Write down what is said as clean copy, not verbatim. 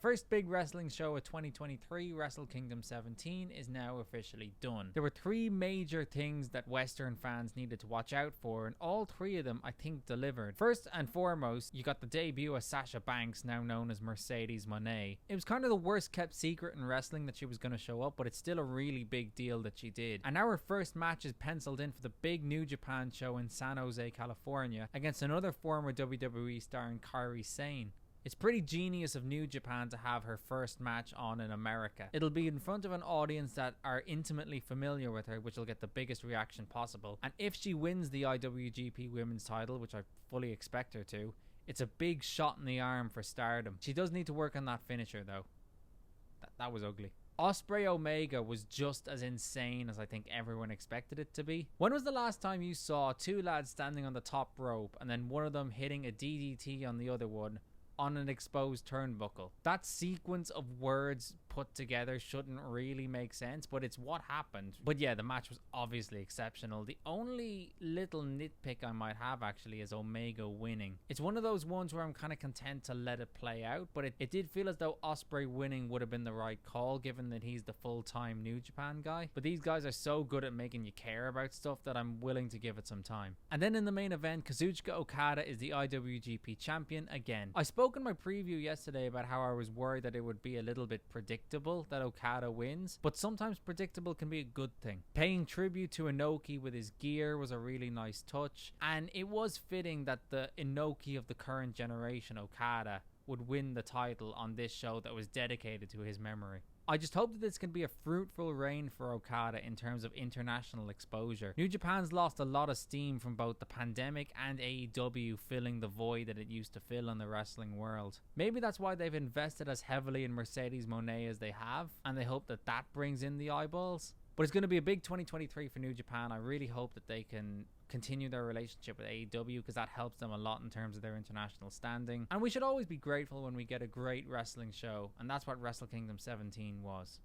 first big wrestling show of 2023, Wrestle Kingdom 17, is now officially done. There were 3 major things that Western fans needed to watch out for, and all 3 of them I think delivered. First and foremost, you got the debut of Sasha Banks, now known as Mercedes Moné. It was kind of the worst kept secret in wrestling that she was going to show up, but it's still a really big deal that she did. And now her first match is penciled in for the big New Japan show in San Jose, California, against another former WWE star in Kairi Sane. It's pretty genius of New Japan to have her first match on in America. It'll be in front of an audience that are intimately familiar with her, which will get the biggest reaction possible. And if she wins the IWGP Women's title, which I fully expect her to, it's a big shot in the arm for Stardom. She does need to work on that finisher though. That was ugly. Ospreay Omega was just as insane as I think everyone expected it to be. When was the last time you saw 2 lads standing on the top rope and then one of them hitting a DDT on the other one on an exposed turnbuckle? That sequence of words put together shouldn't really make sense, but it's what happened. But yeah, the match was obviously exceptional. The only little nitpick I might have actually is Omega winning. It's one of those ones where I'm kind of content to let it play out, but it did feel as though Ospreay winning would have been the right call given that he's the full-time New Japan guy. But these guys are so good at making you care about stuff that I'm willing to give it some time. And then in the main event, Kazuchika Okada is the IWGP champion again. I spoke in my preview yesterday about how I was worried that it would be a little bit predictable that Okada wins, but sometimes predictable can be a good thing. Paying tribute to Inoki with his gear was a really nice touch, and it was fitting that the Inoki of the current generation, Okada, would win the title on this show that was dedicated to his memory. I just hope that this can be a fruitful reign for Okada in terms of international exposure. New Japan's lost a lot of steam from both the pandemic and AEW filling the void that it used to fill in the wrestling world. Maybe that's why they've invested as heavily in Mercedes Moné as they have, and they hope that that brings in the eyeballs. But it's going to be a big 2023 for New Japan. I really hope that they can continue their relationship with AEW because that helps them a lot in terms of their international standing. And we should always be grateful when we get a great wrestling show, and that's what Wrestle Kingdom 17 was.